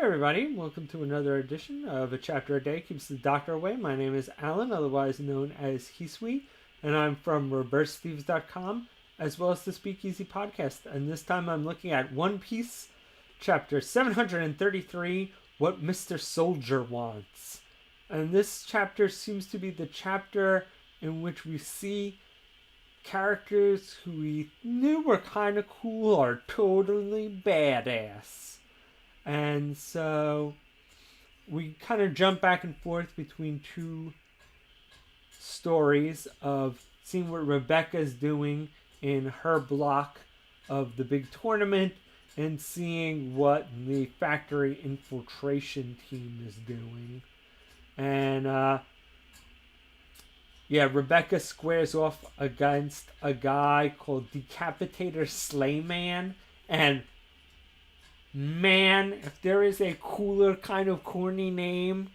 everybody. Welcome to another edition of A Chapter a Day Keeps the Doctor Away. My name is Alan, otherwise known as Hisui, and I'm from ReverseThieves.com, as well as the Speakeasy Podcast. And this time I'm looking at One Piece, Chapter 733, What Mr. Soldier Wants. And this chapter seems to be the chapter in which we see characters who we knew were kind of cool are totally badass. And so we kind of jump back and forth between two stories of seeing what Rebecca's doing in her block of the big tournament and seeing what the factory infiltration team is doing. And Rebecca squares off against a guy called Decapitator Slayman. And man, if there is a cooler kind of corny name,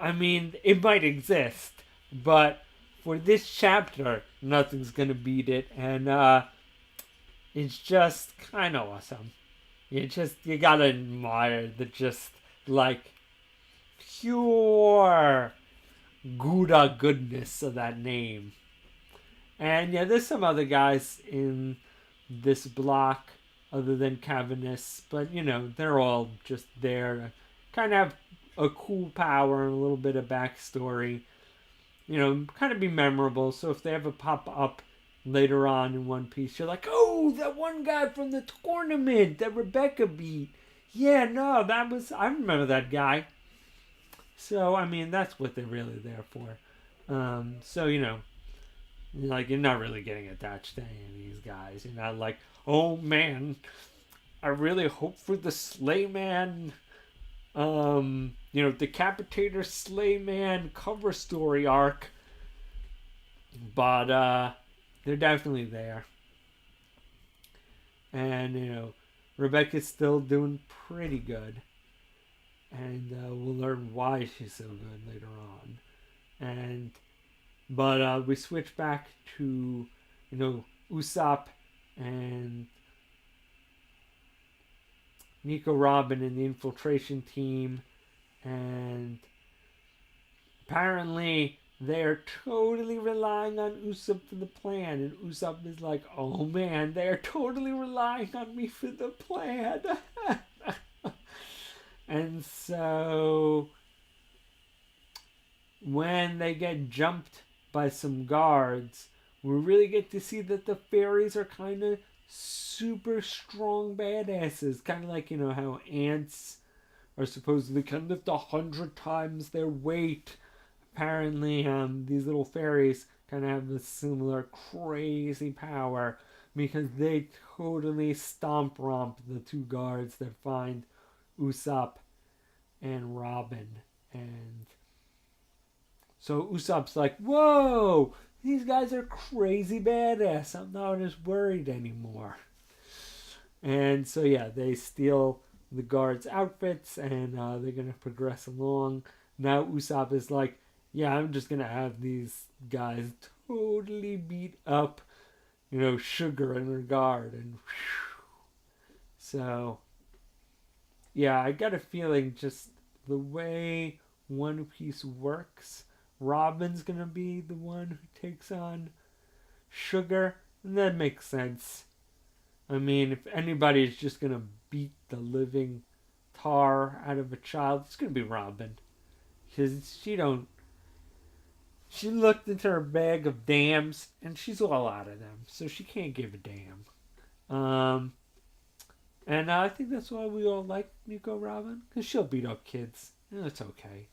I mean, it might exist, but for this chapter, nothing's gonna beat it, and it's just kind of awesome. You gotta admire the just like pure Gouda goodness of that name. And yeah, there's some other guys in this block other than Cavaniss, but they're all just there to kind of have a cool power and a little bit of backstory, kind of be memorable. So if they ever pop up later on in One Piece, you're like, oh, that one guy from the tournament that Rebecca beat. Yeah, no, I remember that guy. So, I mean, that's what they're really there for. So, you're not really getting attached to any of these guys. You're not like, oh man, I really hope for the Slayman, Decapitator Slayman cover story arc. But, they're definitely there. And, Rebecca's still doing pretty good. And we'll learn why she's so good later on. But we switch back to, Usopp and Nico Robin and the infiltration team. And apparently they're totally relying on Usopp for the plan. And Usopp is like, oh man, they're totally relying on me for the plan. And so when they get jumped by some guards, we really get to see that the fairies are kind of super strong badasses. Kind of like, how ants are supposedly can lift 100 times their weight. Apparently, these little fairies kind of have a similar crazy power because they totally stomp romp the two guards that find Usopp and Robin. And so Usopp's like, whoa, these guys are crazy badass. I'm not as worried anymore. And so they steal the guards' outfits and they're going to progress along. Now Usopp is like, yeah, I'm just going to have these guys totally beat up, Sugar and Regard. And whew. So yeah, I got a feeling just the way One Piece works, Robin's gonna be the one who takes on Sugar, and that makes sense. I mean, if anybody's just gonna beat the living tar out of a child, it's gonna be Robin. Because she looked into her bag of dams, and she's all out of them, so she can't give a damn. And I think that's why we all like Nico Robin, because she'll beat up kids, and it's okay.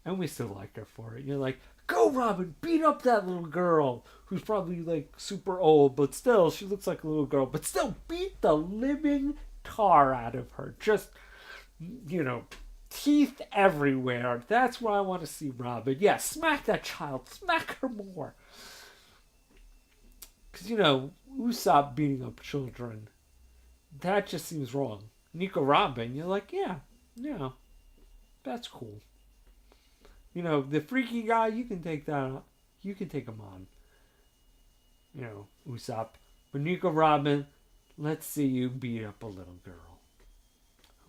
And we still like her for it. You're like, go Robin, beat up that little girl, who's probably like super old, but still, she looks like a little girl, but still beat the living tar out of her. Just, teeth everywhere. That's where I want to see Robin. Yeah, smack that child, smack her more. Because, Usopp beating up children, that just seems wrong. Nico Robin, you're like, yeah, that's cool. The freaky guy, you can take that. You can take him on. Usopp. But Nico Robin, let's see you beat up a little girl.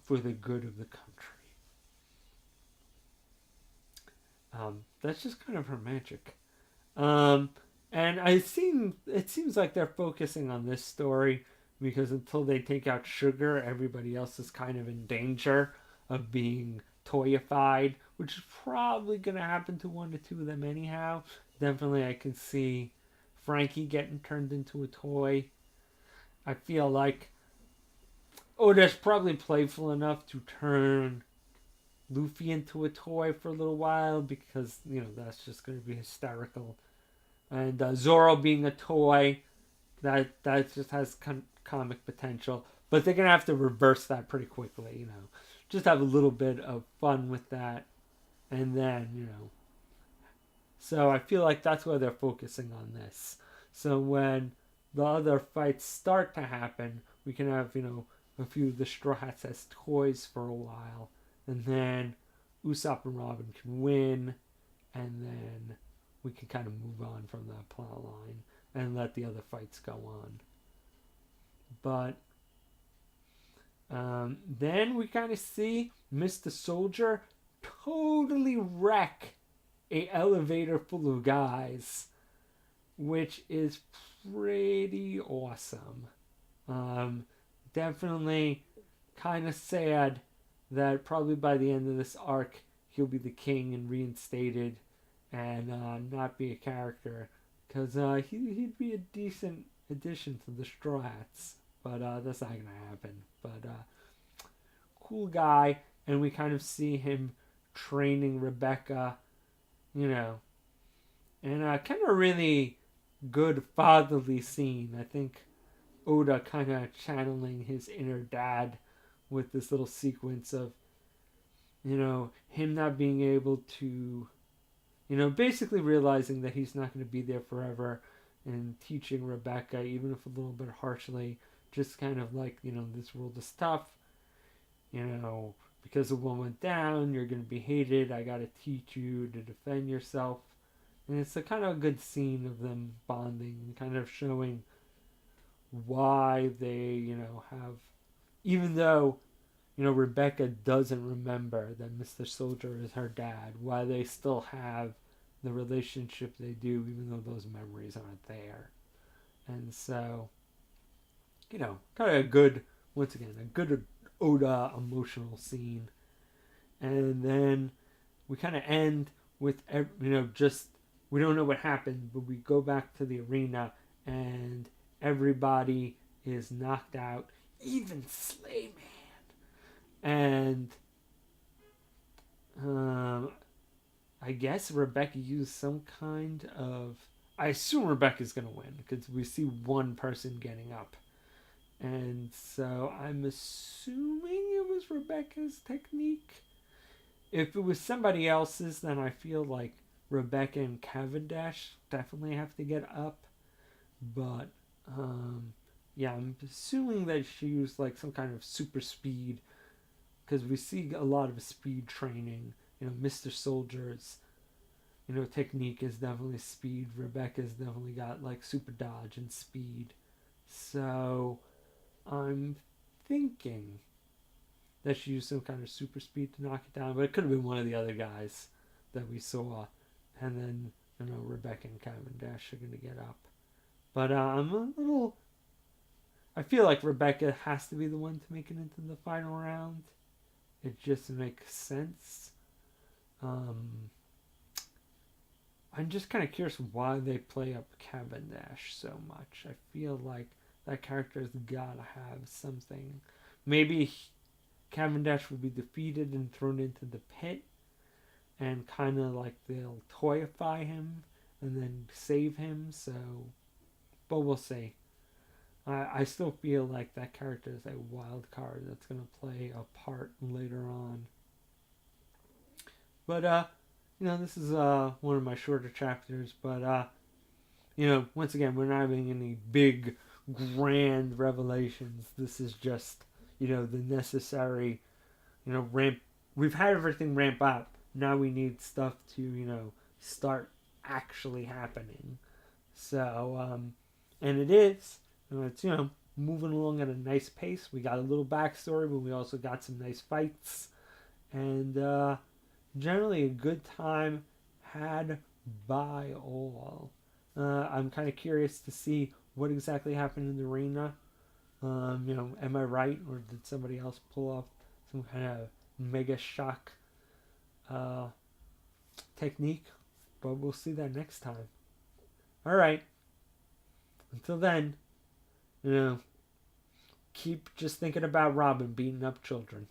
for the good of the country. That's just kind of her magic. Um, and it seems like they're focusing on this story because until they take out Sugar, everybody else is kind of in danger of being toyified, which is probably going to happen to one or two of them anyhow. Definitely, I can see Frankie getting turned into a toy. I feel like Oda's probably playful enough to turn Luffy into a toy for a little while because, that's just going to be hysterical. And Zoro being a toy, that just has comic potential. But they're gonna have to reverse that pretty quickly, Just have a little bit of fun with that, and then. So I feel like that's why they're focusing on this. So when the other fights start to happen, we can have a few of the Straw Hats as toys for a while, and then Usopp and Robin can win, and then we can kind of move on from that plot line and let the other fights go on. But then we kind of see Mr. Soldier totally wreck a elevator full of guys, which is pretty awesome. Definitely kind of sad that probably by the end of this arc he'll be the king and reinstated and not be a character because he'd be a decent addition to the Straw Hats, but that's not gonna happen. But cool guy, and we kind of see him training Rebecca, and kind of really good fatherly scene. I think Oda kind of channeling his inner dad with this little sequence of him not being able to basically realizing that he's not going to be there forever and teaching Rebecca, even if a little bit harshly, just kind of like, this world is tough, because the one went down, you're going to be hated, I got to teach you to defend yourself. And it's a kind of a good scene of them bonding and kind of showing why they, have, even though, Rebecca doesn't remember that Mr. Soldier is her dad, why they still have the relationship they do, even though those memories aren't there. And so, kind of a good, once again, a good Oda emotional scene. And then we kind of end with, just, we don't know what happened, but we go back to the arena and everybody is knocked out, even Slayman. And I guess Rebecca used some kind of. I assume Rebecca's going to win because we see one person getting up. And so I'm assuming it was Rebecca's technique. If it was somebody else's, then I feel like Rebecca and Cavendish definitely have to get up. But, yeah, I'm assuming that she used like some kind of super speed. Because we see a lot of speed training. Mr. Soldier's, technique is definitely speed. Rebecca's definitely got like super dodge and speed. So I'm thinking that she used some kind of super speed to knock it down. But it could have been one of the other guys that we saw. And then, Rebecca and Cavendish are going to get up. But I'm a little. I feel like Rebecca has to be the one to make it into the final round. It just makes sense. I'm just kind of curious why they play up Cavendish so much. I feel like that character's gotta have something. Maybe Cavendish will be defeated and thrown into the pit, and kind of like they'll toyify him and then save him. So, but we'll see. I still feel like that character is a wild card that's going to play a part later on. But, this is one of my shorter chapters. But, once again, we're not having any big, grand revelations. This is just, the necessary, ramp. We've had everything ramp up. Now we need stuff to, start actually happening. So, and it is. It's, moving along at a nice pace. We got a little backstory, but we also got some nice fights. And generally a good time had by all. I'm kind of curious to see what exactly happened in the arena. Am I right, or did somebody else pull off some kind of mega shock uh, technique? But we'll see that next time. All right. Until then, you know, keep just thinking about Robin beating up children.